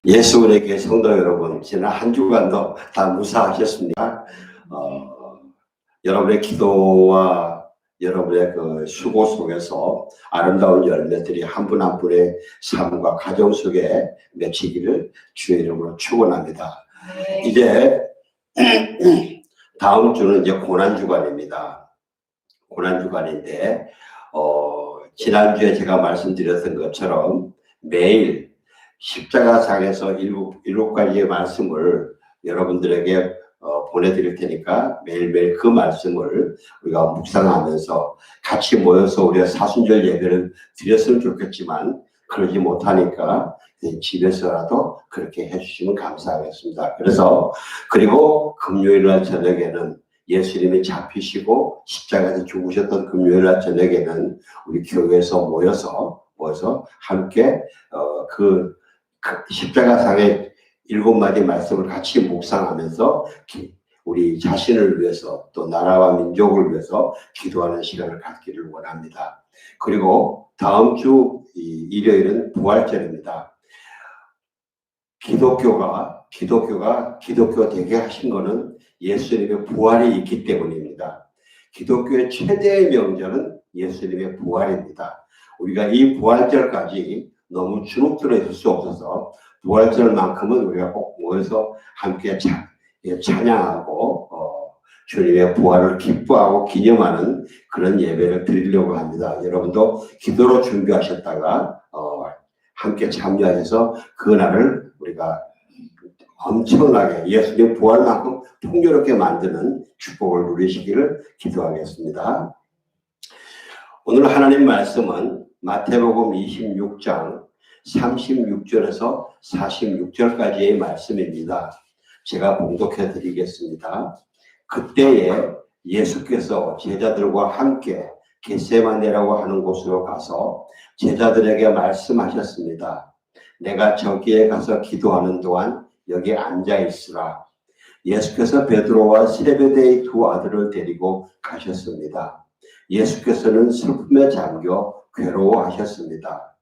예수님께 성도 여러분, 지난 한 주간도 다 무사하셨습니까? 여러분의 기도와 여러분의 그 수고 속에서 아름다운 열매들이 한 분 한 분의 삶과 가정 속에 맺히기를 주의 이름으로 축원합니다. 이제 다음 주는 이제 고난주간입니다. 고난주간인데, 지난주에 제가 말씀드렸던 것처럼 매일 십자가상에서 일곱 가지의 말씀을 여러분들에게 보내드릴 테니까 매일매일 그 말씀을 우리가 묵상하면서 같이 모여서 우리가 사순절 예배를 드렸으면 좋겠지만 그러지 못하니까 집에서라도 그렇게 해주시면 감사하겠습니다. 그리고 금요일날 저녁에는 예수님이 잡히시고 십자가에서 죽으셨던 금요일날 저녁에는 우리 교회에서 모여서 함께 그 십자가상의 7마디 말씀을 같이 묵상하면서 우리 자신을 위해서 또 나라와 민족을 위해서 기도하는 시간을 갖기를 원합니다. 그리고 다음 주 일요일은 부활절입니다. 기독교가 기독교 되게 하신 거는 예수님의 부활이 있기 때문입니다. 기독교의 최대의 명절은 예수님의 부활입니다. 우리가 이 부활절까지 너무 주눅들어 있을 수 없어서 부활절만큼은 우리가 꼭 모여서 함께 찬양하고 주님의 부활을 기뻐하고 기념하는 그런 예배를 드리려고 합니다. 여러분도 기도로 준비하셨다가 함께 참여하셔서 그날을 우리가 엄청나게 예수님 부활만큼 풍요롭게 만드는 축복을 누리시기를 기도하겠습니다. 오늘 하나님 말씀은 마태복음 26장 36절에서 46절까지의 말씀입니다. 제가 봉독해 드리겠습니다. 그때에 예수께서 제자들과 함께 겟세마네라고 하는 곳으로 가서 제자들에게 말씀하셨습니다. 내가 저기에 가서 기도하는 동안 여기 앉아 있으라. 예수께서 베드로와 세베대의 두 아들을 데리고 가셨습니다. 예수께서는 슬픔에 잠겨 괴로워하셨습니다.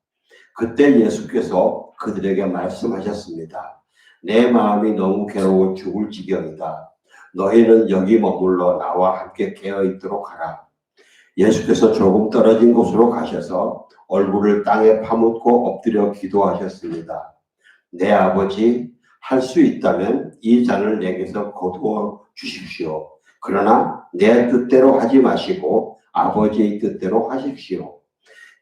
그때 예수께서 그들에게 말씀하셨습니다. 내 마음이 너무 괴로워 죽을 지경이다. 너희는 여기 머물러 나와 함께 깨어있도록 하라. 예수께서 조금 떨어진 곳으로 가셔서 얼굴을 땅에 파묻고 엎드려 기도하셨습니다. 내 아버지, 할 수 있다면 이 잔을 내게서 거두어 주십시오. 그러나 내 뜻대로 하지 마시고 아버지의 뜻대로 하십시오.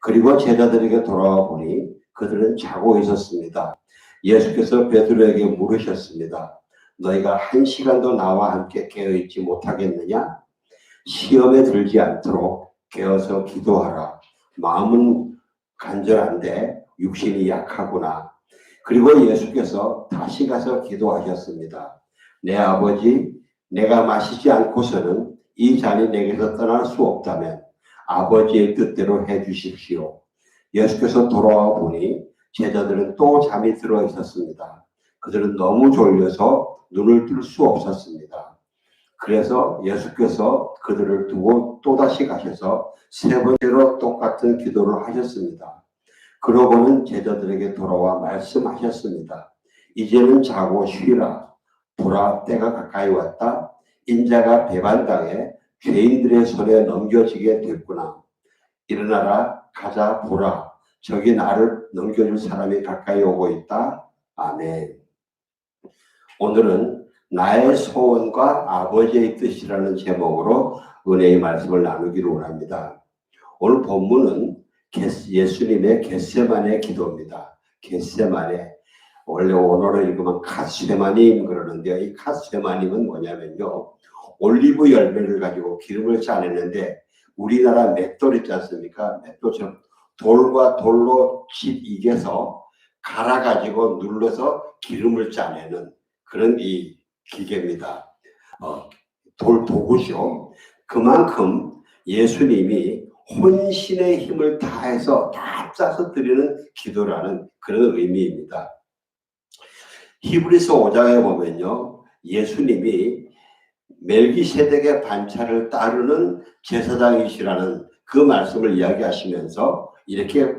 그리고 제자들에게 돌아와 보니 그들은 자고 있었습니다. 예수께서 베드로에게 물으셨습니다. 너희가 1시간도 나와 함께 깨어있지 못하겠느냐? 시험에 들지 않도록 깨어서 기도하라. 마음은 간절한데 육신이 약하구나. 그리고 예수께서 다시 가서 기도하셨습니다. 내 아버지, 내가 마시지 않고서는 이 잔이 내게서 떠날 수 없다면 아버지의 뜻대로 해 주십시오. 예수께서 돌아와 보니 제자들은 또 잠이 들어 있었습니다. 그들은 너무 졸려서 눈을 뜰 수 없었습니다. 그래서 예수께서 그들을 두고 또다시 가셔서 세 번째로 똑같은 기도를 하셨습니다. 그러고는 제자들에게 돌아와 말씀하셨습니다. 이제는 자고 쉬라. 보라, 때가 가까이 왔다. 인자가 배반당해 죄인들의 손에 넘겨지게 됐구나. 일어나라, 가자, 보라. 저기 나를 넘겨줄 사람이 가까이 오고 있다. 아멘. 오늘은 나의 소원과 아버지의 뜻이라는 제목으로 은혜의 말씀을 나누기로 원합니다. 오늘 본문은 예수님의 겟세마네 기도입니다. 겟세마네. 원래 원어로 읽으면 갓세마님 그러는데 이 갓세마님은 뭐냐면요. 올리브 열매를 가지고 기름을 짜내는데 우리나라 맷돌 있지 않습니까? 맷돌처럼 돌과 돌로 이겨서 갈아가지고 눌러서 기름을 짜내는 그런 이 기계입니다. 돌 도구죠. 그만큼 예수님이 혼신의 힘을 다해서 다 짜서 드리는 기도라는 그런 의미입니다. 히브리서 5장에 보면요. 예수님이 멜기세덱의 반차를 따르는 제사장이시라는 그 말씀을 이야기하시면서 이렇게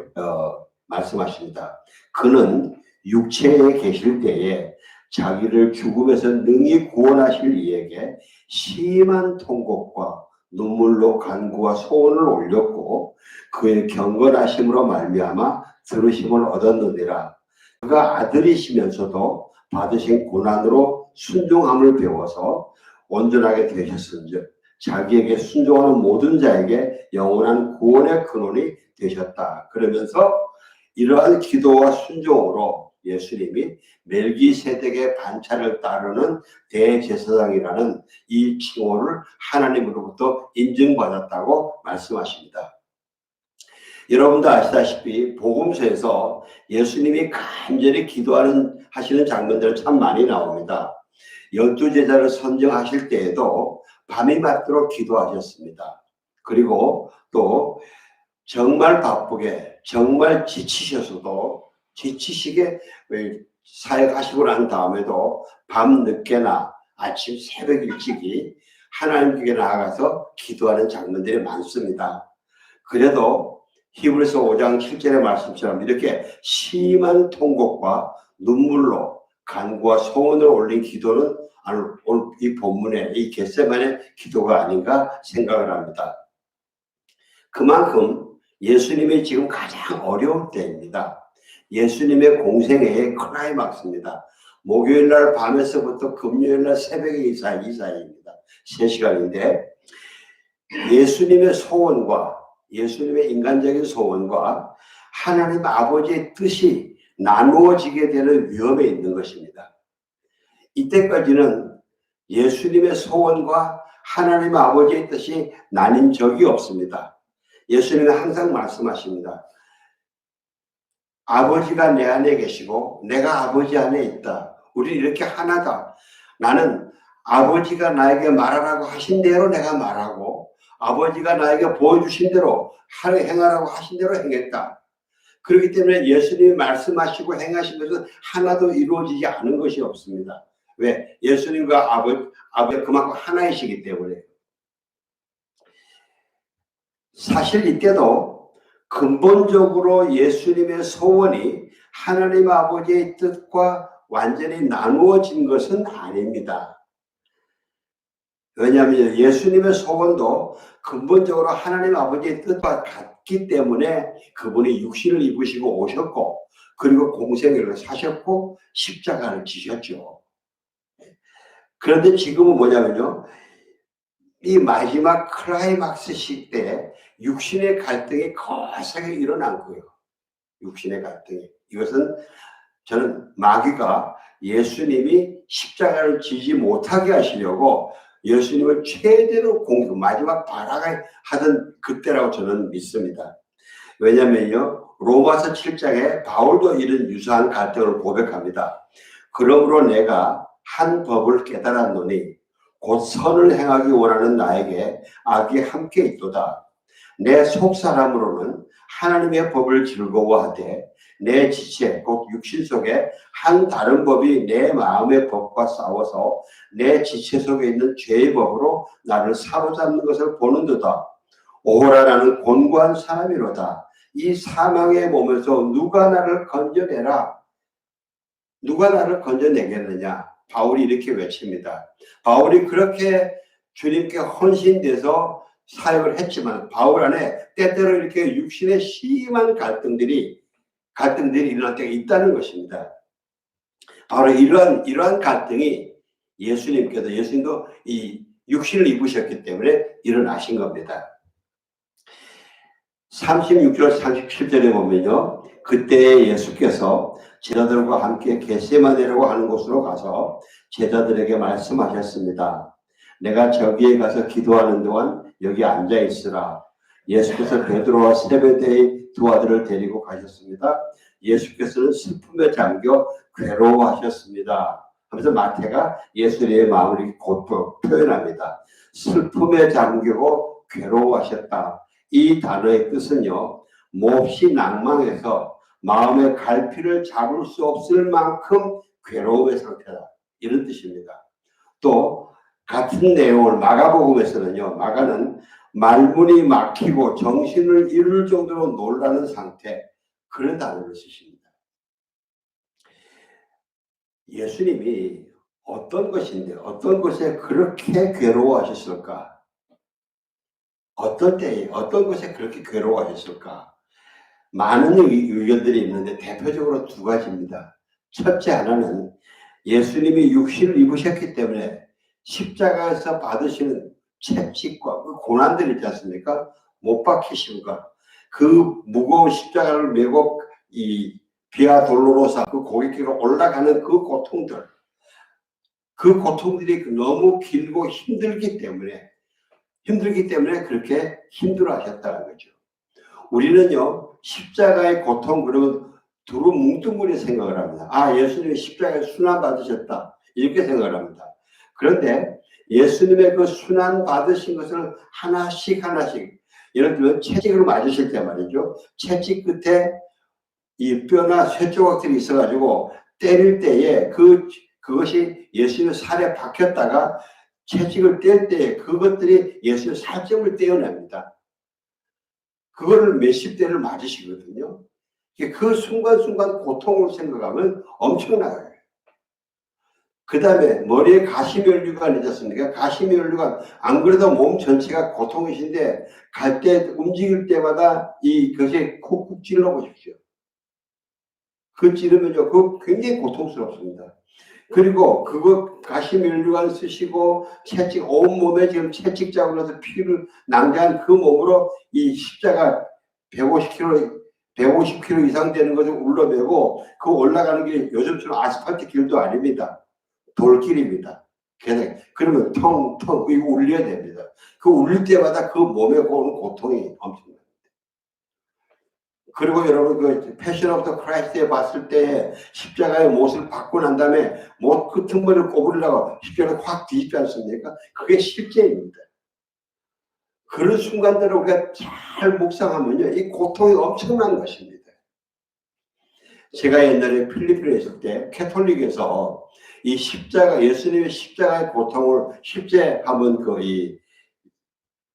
말씀하십니다. 그는 육체에 계실 때에 자기를 죽음에서 능히 구원하실 이에게 심한 통곡과 눈물로 간구와 소원을 올렸고 그의 경건하심으로 말미암아 들으심을 얻었느니라. 그가 아들이시면서도 받으신 고난으로 순종함을 배워서 온전하게 되셨은즉 자기에게 순종하는 모든 자에게 영원한 구원의 근원이 되셨다. 그러면서 이러한 기도와 순종으로 예수님이 멜기세덱의 반차를 따르는 대제사장이라는 이 칭호를 하나님으로부터 인정받았다고 말씀하십니다. 여러분도 아시다시피 복음서에서 예수님이 간절히 하시는 장면들 참 많이 나옵니다. 12제자를 선정하실 때에도 밤이 맞도록 기도하셨습니다. 그리고 또 정말 바쁘게 정말 지치시게 사역하시고 난 다음에도 밤 늦게나 아침 새벽 일찍이 하나님께 나아가서 기도하는 장면들이 많습니다. 그래도 히브리서 5장 7절의 말씀처럼 이렇게 심한 통곡과 눈물로 간구와 소원을 올린 기도는 오늘 이 본문의 이 겟세마네 기도가 아닌가 생각을 합니다. 그만큼 예수님이 지금 가장 어려운 때입니다. 예수님의 공생애의 클라이막스입니다. 목요일날 밤에서부터 금요일날 새벽에 이 사이입니다. 3시간인데 예수님의 소원과 예수님의 인간적인 소원과 하나님 아버지의 뜻이 나누어지게 되는 위험에 있는 것입니다. 이때까지는 예수님의 소원과 하나님 아버지의 뜻이 나뉜 적이 없습니다. 예수님이 항상 말씀하십니다. 아버지가 내 안에 계시고 내가 아버지 안에 있다. 우리 이렇게 하나다. 나는 아버지가 나에게 말하라고 하신 대로 내가 말하고 아버지가 나에게 보여주신 대로 행하라고 하신 대로 행했다. 그렇기 때문에 예수님이 말씀하시고 행하신 것은 하나도 이루어지지 않은 것이 없습니다. 왜? 예수님과 아버지 그만큼 하나이시기 때문에. 사실 이때도 근본적으로 예수님의 소원이 하나님 아버지의 뜻과 완전히 나누어진 것은 아닙니다. 왜냐하면 예수님의 소원도 근본적으로 하나님 아버지의 뜻과 같기 때문에 그분이 육신을 입으시고 오셨고 그리고 공생애를 사셨고 십자가를 지셨죠. 그런데 지금은 뭐냐면요. 이 마지막 클라이막스 시대에 육신의 갈등이 거세게 일어난 거예요. 육신의 갈등이. 이것은 저는 마귀가 예수님이 십자가를 지지 못하게 하시려고 예수님을 최대로 마지막 발악하던 그때라고 저는 믿습니다. 왜냐면요. 로마서 7장에 바울도 이런 유사한 갈등을 고백합니다. 그러므로 내가 한 법을 깨달았노니 곧 선을 행하기 원하는 나에게 악이 함께 있도다. 내 속사람으로는 하나님의 법을 즐거워하되 내 지체 곧 육신 속에 한 다른 법이 내 마음의 법과 싸워서 내 지체 속에 있는 죄의 법으로 나를 사로잡는 것을 보는도다. 오호라 나는 곤고한 사람이로다. 이 사망의 몸에서 누가 나를 건져내라. 누가 나를 건져내겠느냐. 바울이 이렇게 외칩니다. 바울이 그렇게 주님께 헌신돼서 사역을 했지만 바울 안에 때때로 이렇게 육신의 심한 갈등들이 일어날 때가 있다는 것입니다. 바로 이러한 갈등이 예수님도 이 육신을 입으셨기 때문에 일어나신 겁니다. 36절 37절에 보면요. 그때 예수께서 제자들과 함께 겟세마네라고 하는 곳으로 가서 제자들에게 말씀하셨습니다. 내가 저기에 가서 기도하는 동안 여기 앉아 있으라. 예수께서 베드로와 세베대의 두 아들을 데리고 가셨습니다. 예수께서는 슬픔에 잠겨 괴로워하셨습니다. 하면서 마태가 예수님의 마음을 이렇게 표현합니다. 슬픔에 잠기고 괴로워하셨다. 이 단어의 뜻은요. 몹시 낭망해서 마음의 갈피를 잡을 수 없을 만큼 괴로움의 상태다. 이런 뜻입니다. 또 같은 내용을 마가복음에서는요. 마가는 말문이 막히고 정신을 잃을 정도로 놀라는 상태, 그런 단어를 쓰십니다. 예수님이 어떤 것인데 어떤 것에 그렇게 괴로워하셨을까? 어떤 때에 어떤 것에 그렇게 괴로워하셨을까? 많은 의견들이 있는데 대표적으로 두 가지입니다. 첫째 하나는 예수님이 육신을 입으셨기 때문에 십자가에서 받으시는 채찍과 그 고난들 있지 않습니까? 못 박히심과 그 무거운 십자가를 메고 이 비아 돌로로사 그 고갯길로 올라가는 그 고통들, 그 고통들이 너무 길고 힘들기 때문에 그렇게 힘들어 하셨다는 거죠. 우리는요, 십자가의 고통, 그러면 두루 뭉뚱그려 생각을 합니다. 아, 예수님이 십자가에 순환 받으셨다. 이렇게 생각을 합니다. 그런데 예수님의 그 순환 받으신 것을 하나씩, 예를 들면 채찍을 맞으실 때 말이죠. 채찍 끝에 이 뼈나 쇠조각들이 있어가지고 때릴 때에 그것이 예수님의 살에 박혔다가 채찍을 뗄 때에 그것들이 예수님의 살점을 떼어냅니다. 그거를 몇십 대를 맞으시거든요. 그 순간순간 고통을 생각하면 엄청나요. 그 다음에 머리에 가시면류관 있지 않습니까? 가시면류관, 안 그래도 몸 전체가 고통이신데 갈 때 움직일 때마다 그것이 콕콕 찔러 보십시오. 그 찌르면요, 그거 굉장히 고통스럽습니다. 그리고 그거 가시면류관 쓰시고 채찍 온몸에 지금 채찍 자국으로서 피를 낭자한 그 몸으로 이 십자가 150km 이상 되는 것을 울러매고 그 올라가는 게 요즘처럼 아스팔트 길도 아닙니다. 돌길입니다. 그러면 텅텅 이거 울려야 됩니다. 그 울릴 때마다 그 몸에 오는 고통이 엄청납니다. 그리고 여러분 그 패션 오브 더 크라이스트에 봤을 때 십자가의 못을 받고 난 다음에 못 그 틈머리를 꼬부리려고 십자가를 확 뒤집지 않습니까? 그게 실제입니다. 그런 순간들을 우리가 잘 묵상하면요, 이 고통이 엄청난 것입니다. 제가 옛날에 필리핀에 있을 때 캐톨릭에서 이 십자가, 예수님의 십자가의 고통을 실제 한번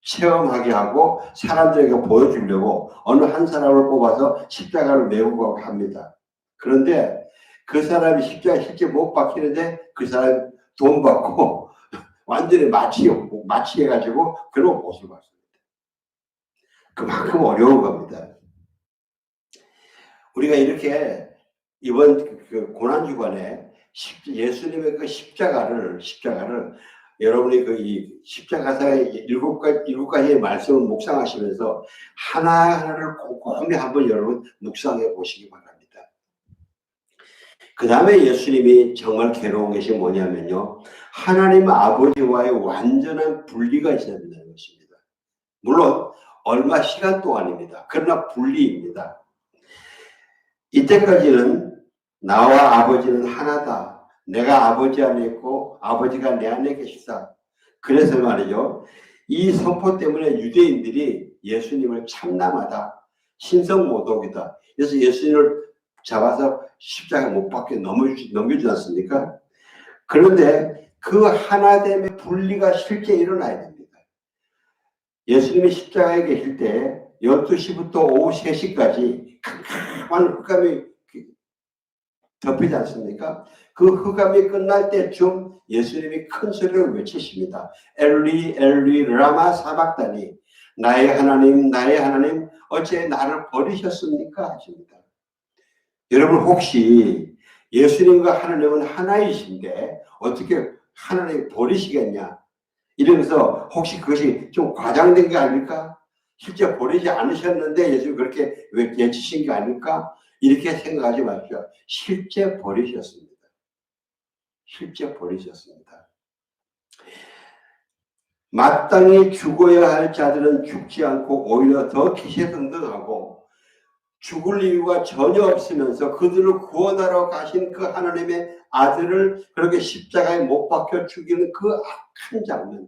체험하게 하고 사람들에게 보여주려고 어느 한 사람을 뽑아서 십자가를 메고 가고 합니다. 그런데 그 사람이 십자가 실제 못 박히는데 그 사람 돈 받고 완전히 마취해가지고 그런 모습을 봤습니다. 그만큼 어려운 겁니다. 우리가 이렇게 이번 그 고난주간에 예수님의 그 십자가를 여러분이 이 십자가사의 일곱 가지의 말씀을 묵상하시면서 하나하나를 꼼꼼히 한번 여러분 묵상해 보시기 바랍니다. 그 다음에 예수님이 정말 괴로운 것이 뭐냐면요, 하나님 아버지와의 완전한 분리가 있어야 된다는 것입니다. 물론 얼마 시간 동안입니다. 그러나 분리입니다. 이때까지는 나와 아버지는 하나다. 내가 아버지 안에 있고 아버지가 내 안에 계시다. 그래서 말이죠, 이 선포 때문에 유대인들이 예수님을 참남하다, 신성모독이다. 그래서 예수님을 잡아서 십자가에 못 박혀 넘겨주지 않습니까? 그런데 그 하나됨의 분리가 실제 일어나야 됩니다. 예수님이 십자가에 계실 때 12시부터 오후 3시까지 캄캄한 흑암이 덮이지 않습니까? 그 흑암이 끝날 때쯤 예수님이 큰 소리를 외치십니다. 엘리 엘리 라마 사박다니, 나의 하나님 어째 나를 버리셨습니까? 하십니다. 여러분, 혹시 예수님과 하나님은 하나이신데 어떻게 하나님 버리시겠냐 이러면서 혹시 그것이 좀 과장된 게 아닐까? 실제 버리지 않으셨는데 예수님 그렇게 외치신 게 아닐까? 이렇게 생각하지 마십시오. 실제 버리셨습니다. 마땅히 죽어야 할 자들은 죽지 않고 오히려 더 기세등등하고 죽을 이유가 전혀 없으면서 그들을 구원하러 가신 그 하나님의 아들을 그렇게 십자가에 못 박혀 죽이는 그 악한 장면,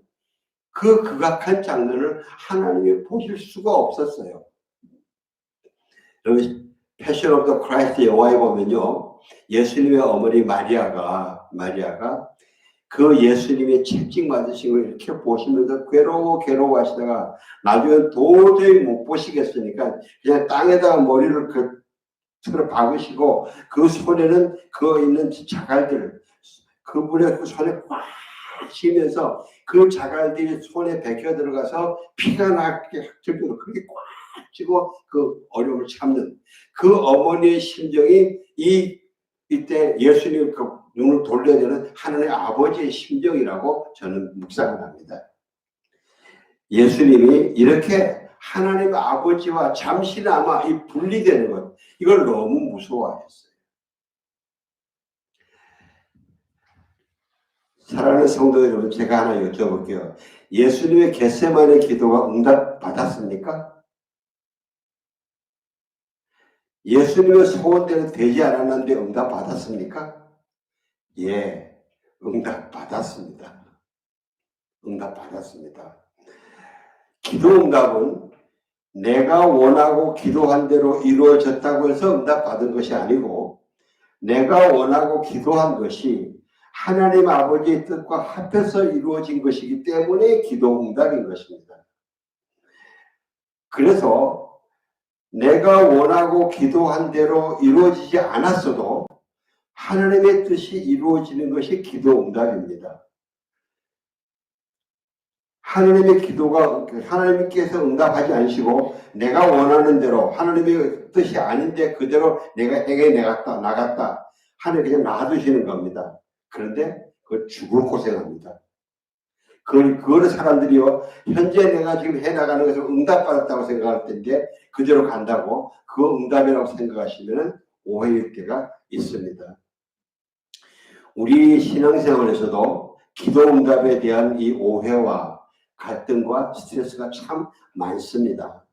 그 극악한 장면을 하나님이 보실 수가 없었어요. 여러분, 패션 오브 더 크라이스트 영화에 보면요, 예수님의 어머니 마리아가 그 예수님의 채찍 맞으신 걸 이렇게 보시면서 괴로워하시다가 나중에 도저히 못 보시겠으니까 그냥 땅에다가 머리를 서로 박으시고 그 손에는 그 있는 자갈들 그분의 그 손에 꽉 쥐면서 그 자갈들이 손에 베겨 들어가서 피가 나게 할 정도로 그렇게 꽉 쥐고 그 어려움을 참는 그 어머니의 심정이 이때 예수님 그 눈을 돌려야 되는 하나님의 아버지의 심정이라고 저는 묵상을 합니다. 예수님이 이렇게 하나님 아버지와 잠시나마 이 분리되는 것 이걸 너무 무서워하셨어요. 사랑하는 성도 여러분, 제가 하나 여쭤볼게요. 예수님의 겟세마네 기도가 응답받았습니까? 예수님의 소원대로 되지 않았는데 응답받았습니까? 예, 응답받았습니다. 응답받았습니다. 기도 응답은 내가 원하고 기도한 대로 이루어졌다고 해서 응답받은 것이 아니고 내가 원하고 기도한 것이 하나님 아버지의 뜻과 합해서 이루어진 것이기 때문에 기도 응답인 것입니다. 그래서 내가 원하고 기도한 대로 이루어지지 않았어도 하나님의 뜻이 이루어지는 것이 기도 응답입니다. 하나님의 기도가 하나님께서 응답하지 않으시고 내가 원하는 대로 하나님의 뜻이 아닌데 그대로 내가 행해 나갔다 하나님께서 놔두시는 겁니다. 그런데 그 죽을 고생합니다. 그거를 사람들이요 현재 내가 지금 해나가는 것을 응답받았다고 생각할 텐데 그대로 간다고 그거 응답이라고 생각하시면 오해일 때가 있습니다. 우리 신앙생활에서도 기도 응답에 대한 이 오해와 갈등과 스트레스가 참 많습니다.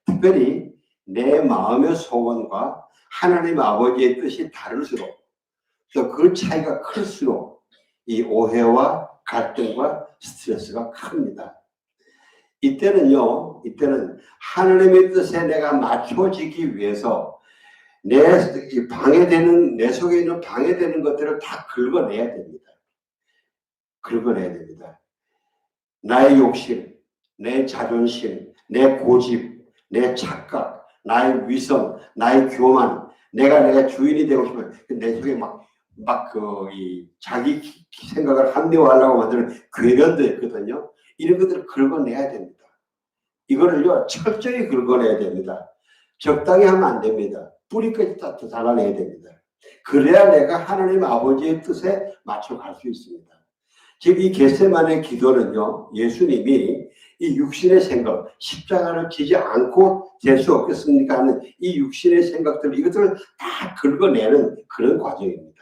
특별히 내 마음의 소원과 하나님 아버지의 뜻이 다를수록 또 그 차이가 클수록 이 오해와 갈등과 스트레스가 큽니다. 이때는 하나님의 뜻에 내가 맞춰지기 위해서 내 속에 있는 방해되는 것들을 다 긁어내야 됩니다. 긁어내야 됩니다. 나의 욕심, 내 자존심, 내 고집, 내 착각, 나의 위선, 나의 교만, 내가 주인이 되고 싶어요. 내 속에 자기 생각을 합리화하려고 만드는 궤변도 있거든요. 이런 것들을 긁어내야 됩니다. 이거를요, 철저히 긁어내야 됩니다. 적당히 하면 안 됩니다. 뿌리까지 다 잘라내야 됩니다. 그래야 내가 하나님 아버지의 뜻에 맞춰 갈 수 있습니다. 즉, 이 겟세마네 기도는요, 예수님이 이 육신의 생각, 십자가를 지지 않고 될 수 없겠습니까 하는 이 육신의 생각들, 이것들을 다 긁어내는 그런 과정입니다.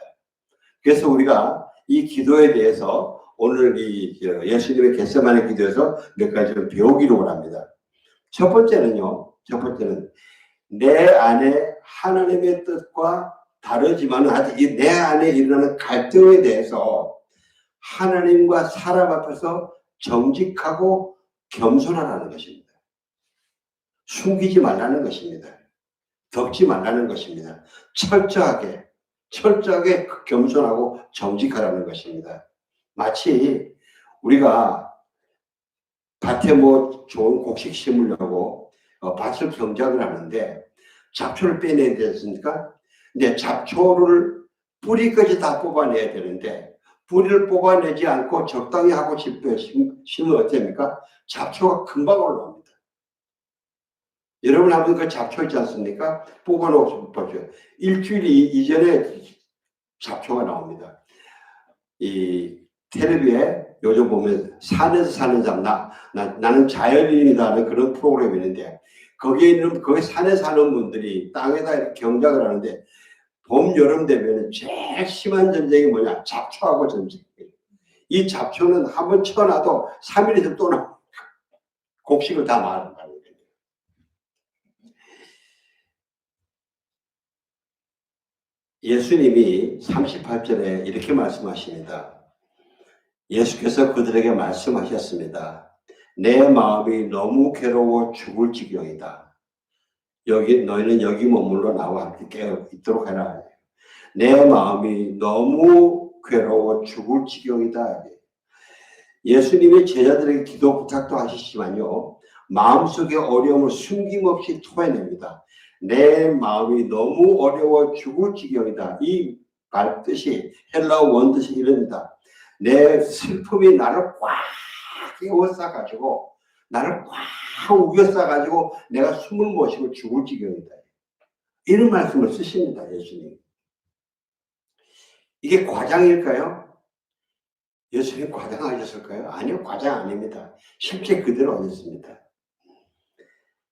그래서 우리가 이 기도에 대해서 오늘 이 예수님의 겟세마네 기도에서 몇 가지를 배우기로 원합니다. 첫 번째는 내 안에 하나님의 뜻과 다르지만 내 안에 일어나는 갈등에 대해서 하나님과 사람 앞에서 정직하고 겸손하라는 것입니다. 숨기지 말라는 것입니다. 덮지 말라는 것입니다. 철저하게 겸손하고 정직하라는 것입니다. 마치 우리가 밭에 좋은 곡식 심으려고 밭을 경작을 하는데 잡초를 빼내야 되겠습니까? 근데 잡초를 뿌리까지 다 뽑아내야 되는데 뿌리를 뽑아내지 않고 적당히 하고 심으면 어떻습니까? 잡초가 금방 올라옵니다. 여러분 한번 그 잡초 있지 않습니까? 뽑아놓고 보죠. 일주일 이전에 잡초가 나옵니다. 이 텔레비에 요즘 보면 산에서 사는 사람 나는 자연인이다 하는 그런 프로그램이 있는데 거기 산에 사는 분들이 땅에다 이렇게 경작을 하는데 봄, 여름 되면 제일 심한 전쟁이 뭐냐? 잡초하고 전쟁이에요. 이 잡초는 한번 쳐놔도 3일 있으면 또 나옵니다. 곡식을 다 말한다는 거예요. 예수님이 38절에 이렇게 말씀하십니다. 예수께서 그들에게 말씀하셨습니다. 내 마음이 너무 괴로워 죽을 지경이다. 너희는 여기 머물러 나와 함께 있도록 해라. 내 마음이 너무 괴로워 죽을 지경이다. 예수님이 제자들에게 기도 부탁도 하시지만요. 마음속의 어려움을 숨김없이 토해냅니다. 내 마음이 너무 어려워 죽을 지경이다. 이 말뜻이 헬라어 원뜻이 이럽니다. 내 슬픔이 나를 꽉 에워싸가지고 나를 꽉 우겨싸가지고 내가 숨을 못 쉬고 죽을 지경이다. 이런 말씀을 쓰십니다. 예수님. 이게 과장일까요? 예수님 과장하셨을까요? 아니요, 과장 아닙니다. 실제 그대로 하셨습니다.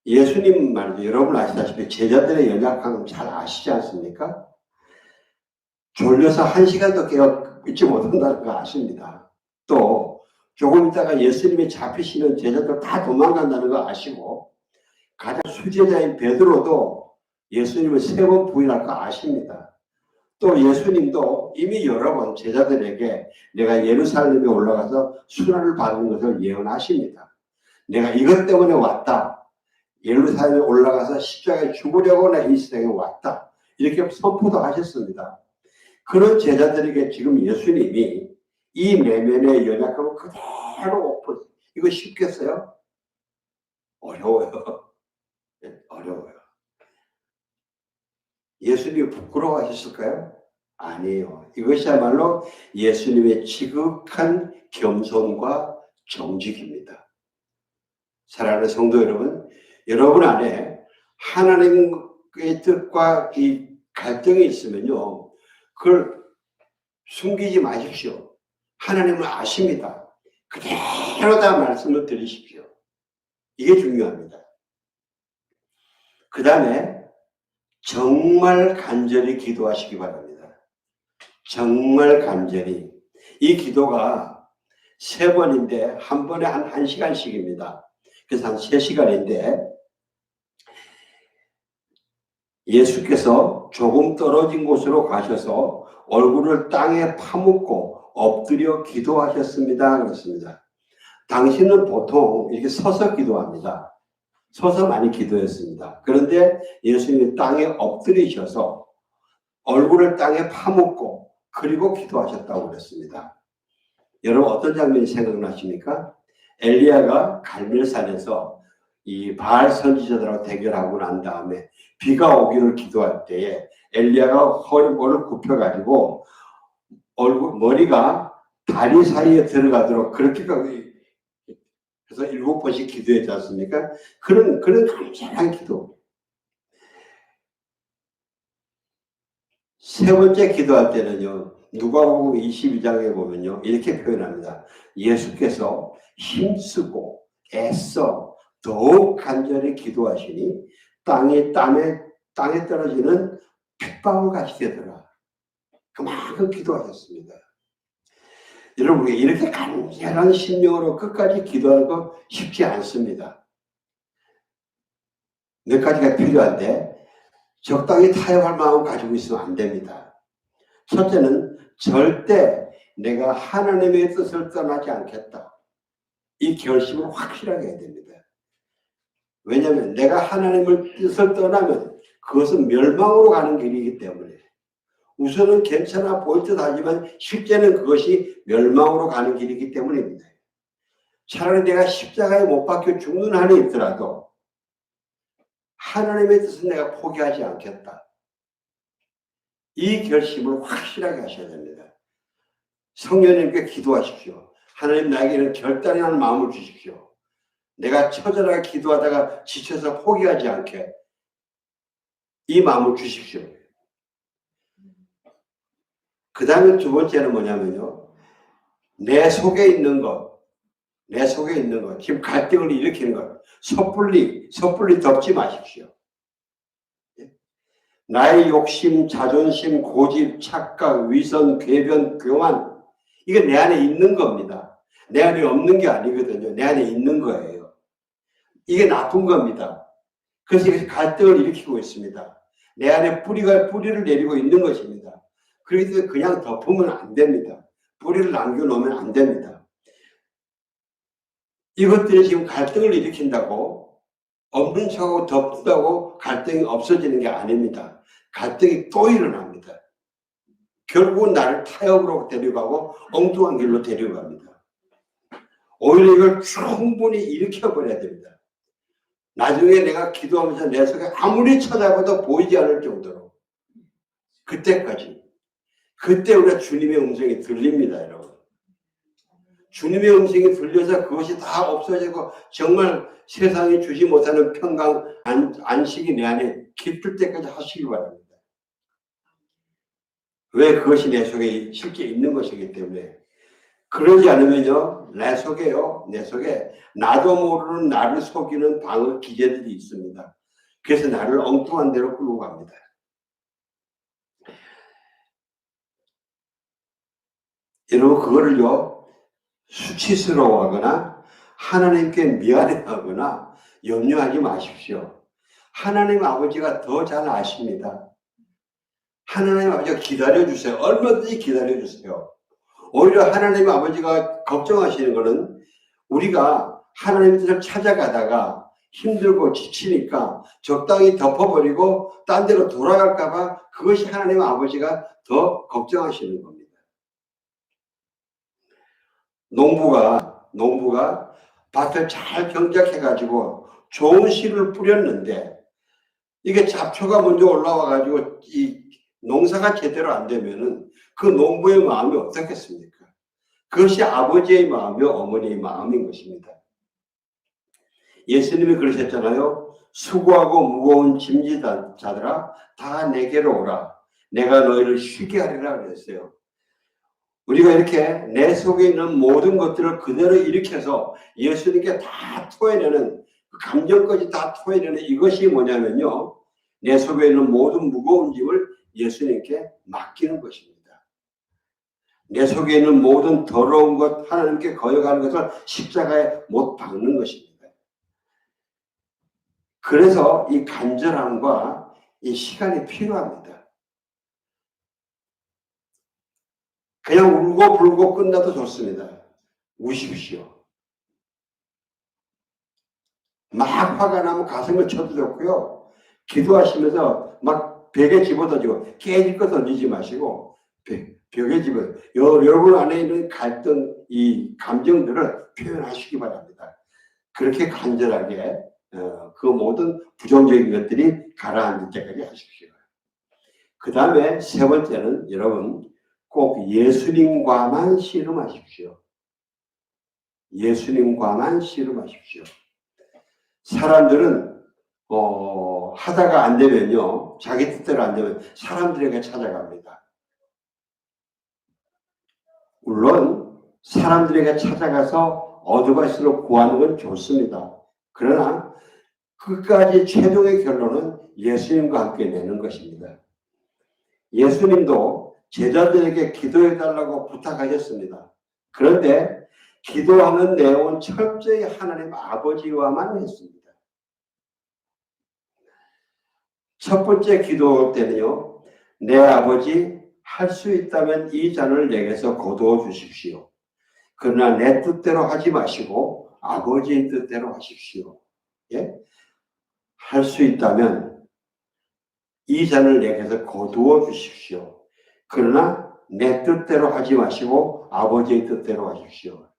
예수님 말도 여러분 아시다시피 제자들의 연약함을 잘 아시지 않습니까? 졸려서 1시간도 깨어 있지 못한다는 거 아십니다. 또 조금 있다가 예수님이 잡히시는 제자들 다 도망간다는 거 아시고 가장 수제자인 베드로도 예수님을 3번 부인할 거 아십니다. 또 예수님도 이미 여러 번 제자들에게 내가 예루살렘에 올라가서 수련을 받는 것을 예언하십니다. 내가 이것 때문에 왔다. 예루살렘에 올라가서 십자가에 죽으려고 내 이 세상에 왔다. 이렇게 선포도 하셨습니다. 그런 제자들에게 지금 예수님이 이 내면의 연약함을 그대로 엎어. 이거 쉽겠어요? 어려워요. 어려워요. 예수님이 부끄러워하셨을까요? 아니에요. 이것이야말로 예수님의 지극한 겸손과 정직입니다. 사랑하는 성도 여러분, 여러분 안에 하나님의 뜻과 이 갈등이 있으면요, 그걸 숨기지 마십시오. 하나님을 아십니다. 그대로 다 말씀을 드리십시오. 이게 중요합니다. 그 다음에 정말 간절히 기도하시기 바랍니다. 정말 간절히. 이 기도가 3번인데 한 번에 한 1시간씩입니다. 그래서 한 3시간인데 예수께서 조금 떨어진 곳으로 가셔서 얼굴을 땅에 파묻고 엎드려 기도하셨습니다. 그렇습니다. 당신은 보통 이렇게 서서 기도합니다. 서서 많이 기도했습니다. 그런데 예수님이 땅에 엎드리셔서 얼굴을 땅에 파묻고 그리고 기도하셨다고 그랬습니다. 여러분 어떤 장면이 생각나십니까? 엘리야가 갈멜산에서 이 바알 선지자들하고 대결하고 난 다음에 비가 오기를 기도할 때에 엘리야가 허리를 굽혀가지고 머리가 다리 사이에 들어가도록 그렇게 그래서 7번씩 기도했지 않습니까? 그런 간절한 기도. 3번째 기도할 때는요, 누가복음 22장에 보면요, 이렇게 표현합니다. 예수께서 힘쓰고 애써 더욱 간절히 기도하시니 땅에 떨어지는 핏방울 같이 되더라. 그만큼 기도하셨습니다. 여러분, 이렇게 간절한 심령으로 끝까지 기도하는 거 쉽지 않습니다. 몇 가지가 필요한데 적당히 타협할 마음 가지고 있으면 안 됩니다. 첫째는 절대 내가 하나님의 뜻을 떠나지 않겠다. 이 결심을 확실하게 해야 됩니다. 왜냐하면 내가 하나님의 뜻을 떠나면 그것은 멸망으로 가는 길이기 때문에 우선은 괜찮아 보일 듯 하지만 실제는 그것이 멸망으로 가는 길이기 때문입니다. 차라리 내가 십자가에 못 박혀 죽는 한이 있더라도 하나님의 뜻은 내가 포기하지 않겠다. 이 결심을 확실하게 하셔야 됩니다. 성령님께 기도하십시오. 하나님 나에게는 결단이라는 마음을 주십시오. 내가 처절하게 기도하다가 지쳐서 포기하지 않게 이 마음을 주십시오. 그 다음에 2번째는 뭐냐면요. 내 속에 있는 것, 지금 갈등을 일으키는 것, 섣불리 덮지 마십시오. 나의 욕심, 자존심, 고집, 착각, 위선, 궤변, 교만, 이게 내 안에 있는 겁니다. 내 안에 없는 게 아니거든요. 내 안에 있는 거예요. 이게 나쁜 겁니다. 그래서 이게 갈등을 일으키고 있습니다. 내 안에 뿌리를 내리고 있는 것입니다. 그래서 그냥 덮으면 안 됩니다. 뿌리를 남겨놓으면 안 됩니다. 이것들이 지금 갈등을 일으킨다고 없는 척하고 덮다고 갈등이 없어지는 게 아닙니다. 갈등이 또 일어납니다. 결국은 나를 타협으로 데려가고 엉뚱한 길로 데려갑니다. 오히려 이걸 충분히 일으켜버려야 됩니다. 나중에 내가 기도하면서 내 속에 아무리 찾아봐도 보이지 않을 정도로 그때까지 그때 우리가 주님의 음성이 들립니다, 여러분. 주님의 음성이 들려서 그것이 다 없어지고 정말 세상이 주지 못하는 평강, 안식이 내 안에 깃들 때까지 하시기 바랍니다. 왜? 그것이 내 속에 실제 있는 것이기 때문에. 그러지 않으면요, 내 속에 나도 모르는 나를 속이는 방어 기제들이 있습니다. 그래서 나를 엉뚱한 데로 끌고 갑니다. 여러분, 그거를요, 수치스러워하거나 하나님께 미안해하거나 염려하지 마십시오. 하나님 아버지가 더 잘 아십니다. 하나님 아버지가 기다려주세요. 얼마든지 기다려주세요. 오히려 하나님 아버지가 걱정하시는 것은 우리가 하나님 뜻을 찾아가다가 힘들고 지치니까 적당히 덮어버리고 딴 데로 돌아갈까봐 그것이 하나님 아버지가 더 걱정하시는 겁니다. 농부가 밭을 잘 경작해가지고 좋은 씨를 뿌렸는데 이게 잡초가 먼저 올라와가지고 이 농사가 제대로 안 되면은 그 농부의 마음이 어떻겠습니까? 그것이 아버지의 마음이요, 어머니의 마음인 것입니다. 예수님이 그러셨잖아요. 수고하고 무거운 짐지자들아 다 내게로 오라. 내가 너희를 쉬게 하리라 그랬어요. 우리가 이렇게 내 속에 있는 모든 것들을 그대로 일으켜서 예수님께 다 토해내는, 감정까지 다 토해내는 이것이 뭐냐면요, 내 속에 있는 모든 무거운 짐을 예수님께 맡기는 것입니다. 내 속에 있는 모든 더러운 것, 하나님께 거역하는 것을 십자가에 못 박는 것입니다. 그래서 이 간절함과 이 시간이 필요합니다. 그냥 울고 불고 끝나도 좋습니다. 우십시오. 막 화가 나면 가슴을 쳐도 좋고요. 기도하시면서 막 벽에 집어던지고 깨질 거 던지지 마시고 벽에 집어 여러분 안에 있는 갈등, 이 감정들을 표현하시기 바랍니다. 그렇게 간절하게 그 모든 부정적인 것들이 가라앉을 때까지 하십시오. 그 다음에 세 번째는 여러분 꼭 예수님과만 씨름하십시오. 예수님과만 씨름하십시오. 사람들은 하다가 안 되면요, 자기 뜻대로 안 되면 사람들에게 찾아갑니다. 물론 사람들에게 찾아가서 어드바이스로 구하는 건 좋습니다. 그러나 끝까지 최종의 결론은 예수님과 함께 내는 것입니다. 예수님도 제자들에게 기도해달라고 부탁하셨습니다. 그런데 기도하는 내용은 철저히 하나님 아버지와만 했습니다. 첫 번째 기도 때는요, 내 아버지 할 수 있다면 이 잔을 내게서 거두어 주십시오. 그러나 내 뜻대로 하지 마시고 아버지의 뜻대로 하십시오. 예? 할 수 있다면 이 잔을 내게서 거두어 주십시오. 그러나 내 뜻대로 하지 마시고 아버지의 뜻대로 하십시오.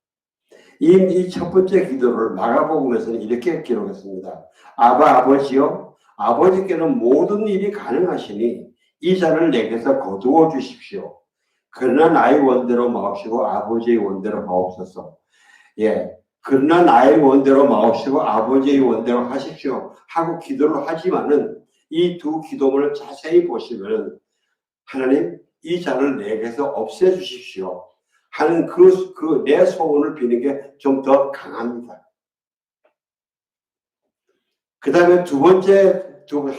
이 첫 번째 기도를 마가복음에서는 이렇게 기록했습니다. 아버지요, 아버지께는 모든 일이 가능하시니 이 잔을 내게서 거두어 주십시오. 그러나 나의 원대로 마옵시고 아버지의 원대로 마옵소서. 예, 그러나 나의 원대로 마옵시고 아버지의 원대로 하십시오 하고 기도를 하지만은 이 두 기도문을 자세히 보시면 하나님 이 잔을 내게서 없애주십시오 하는 내 소원을 비는 게 좀 더 강합니다. 그 다음에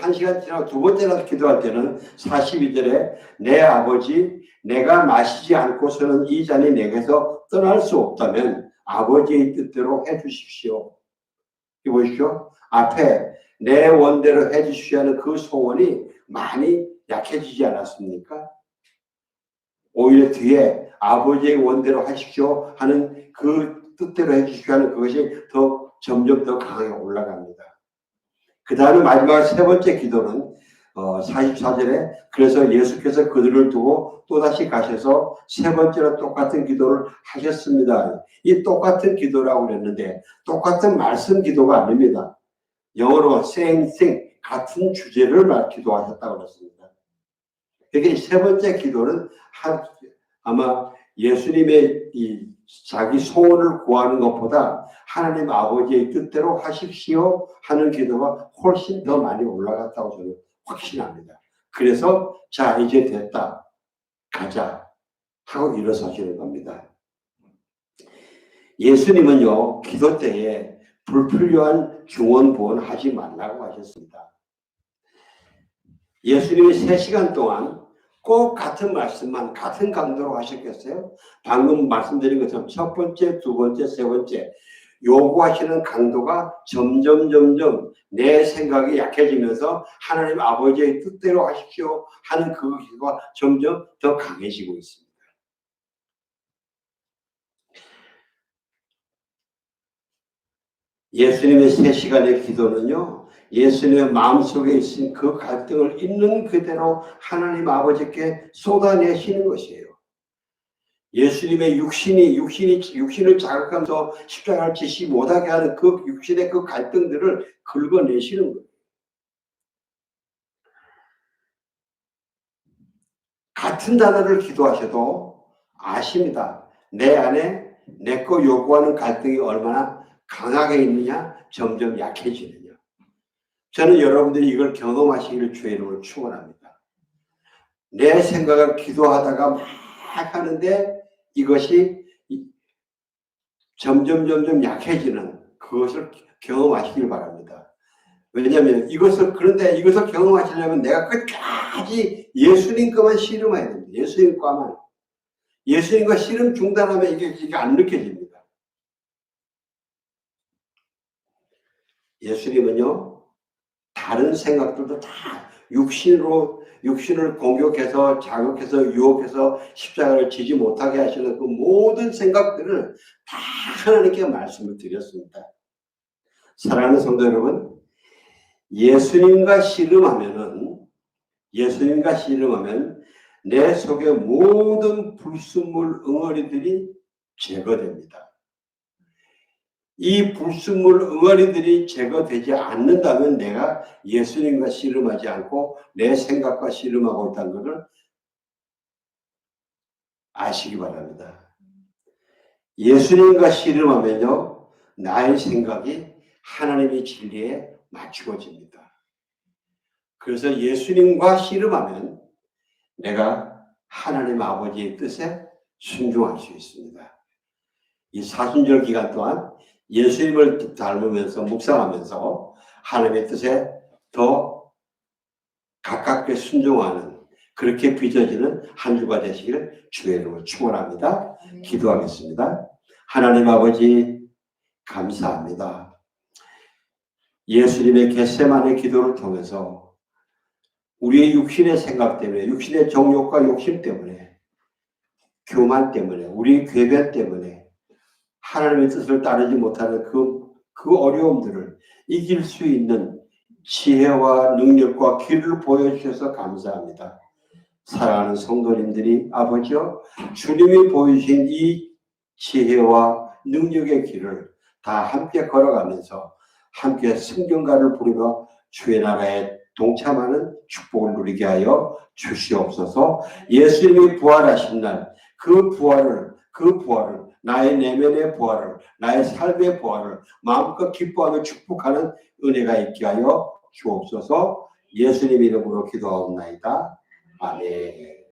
한 시간 지나고 두 번째라도 기도할 때는 42절에 내 아버지 내가 마시지 않고서는 이 잔이 내게서 떠날 수 없다면 아버지의 뜻대로 해주십시오. 이거 보십시오. 앞에 내 원대로 해주십시오 하는 그 소원이 많이 약해지지 않았습니까? 오히려 뒤에 아버지의 원대로 하십시오 하는 그 뜻대로 해주십시오 하는 그것이 점점 더 강하게 올라갑니다. 그 다음에 마지막 세 번째 기도는 44절에 그래서 예수께서 그들을 두고 또다시 가셔서 세 번째로 똑같은 기도를 하셨습니다. 이 똑같은 기도라고 그랬는데 똑같은 말씀 기도가 아닙니다. 영어로 same thing, 같은 주제를 기도하셨다고 그랬습니다. 그러니까 세 번째 기도는 아마 예수님의 이 자기 소원을 구하는 것보다 하나님 아버지의 뜻대로 하십시오 하는 기도가 훨씬 더 많이 올라갔다고 저는 확신합니다. 그래서 자 이제 됐다 가자 하고 일어서시는 겁니다. 예수님은요 기도 때에 불필요한 중언부언 하지 말라고 하셨습니다. 예수님이 3시간 동안 꼭 같은 말씀만 같은 강도로 하셨겠어요? 방금 말씀드린 것처럼 첫 번째, 두 번째, 세 번째 요구하시는 강도가 점점 내 생각이 약해지면서 하나님 아버지의 뜻대로 하십시오 하는 그 기도가 점점 더 강해지고 있습니다. 예수님의 3시간의 기도는요 예수님의 마음속에 있는 그 갈등을 있는 그대로 하나님 아버지께 쏟아내시는 것이에요. 예수님의 육신을 자극하면서 십자가를 지시 못하게 하는 그 육신의 그 갈등들을 긁어내시는 거예요. 같은 단어를 기도하셔도 아십니다. 내 안에 내 거 요구하는 갈등이 얼마나 강하게 있느냐, 점점 약해지느냐. 저는 여러분들이 이걸 경험하시기를 주의 이름으로 축원합니다. 내 생각을 기도하다가 막 하는데 이것이 점점 약해지는 그것을 경험하시길 바랍니다. 왜냐하면 그런데 이것을 경험하시려면 내가 끝까지 예수님 것만 씨름해야 됩니다. 예수님 것만. 예수님과 씨름 중단하면 이게 안 느껴집니다. 예수님은요 다른 생각들도 다 육신을 공격해서 자극해서 유혹해서 십자가를 지지 못하게 하시는 그 모든 생각들을 다 하나님께 말씀을 드렸습니다. 사랑하는 성도 여러분, 예수님과 씨름하면 내 속의 모든 불순물 응어리들이 제거됩니다. 이 불순물 응어리들이 제거되지 않는다면 내가 예수님과 씨름하지 않고 내 생각과 씨름하고 있다는 것을 아시기 바랍니다. 예수님과 씨름하면요 나의 생각이 하나님의 진리에 맞추어집니다. 그래서 예수님과 씨름하면 내가 하나님 아버지의 뜻에 순종할 수 있습니다. 이 사순절 기간 동안 예수님을 닮으면서 묵상하면서 하나님의 뜻에 더 가깝게 순종하는 그렇게 빚어지는 한 주가 되시기를 주의 이름으로 축원합니다. 기도하겠습니다. 하나님 아버지 감사합니다. 예수님의 겟세마네 기도를 통해서 우리의 육신의 생각 때문에 육신의 정욕과 욕심 때문에 교만 때문에 우리의 궤변 때문에 하나님의 뜻을 따르지 못하는 그 어려움들을 이길 수 있는 지혜와 능력과 길을 보여주셔서 감사합니다. 사랑하는 성도님들이 아버지여 주님이 보여주신 이 지혜와 능력의 길을 다 함께 걸어가면서 함께 성경가를 부르며 주의 나라에 동참하는 축복을 누리게 하여 주시옵소서. 예수님이 부활하신 날 그 부활을 나의 내면의 부활을 나의 삶의 부활을 마음껏 기뻐하며 축복하는 은혜가 있게 하여 주옵소서. 예수님 이름으로 기도하옵나이다. 아멘.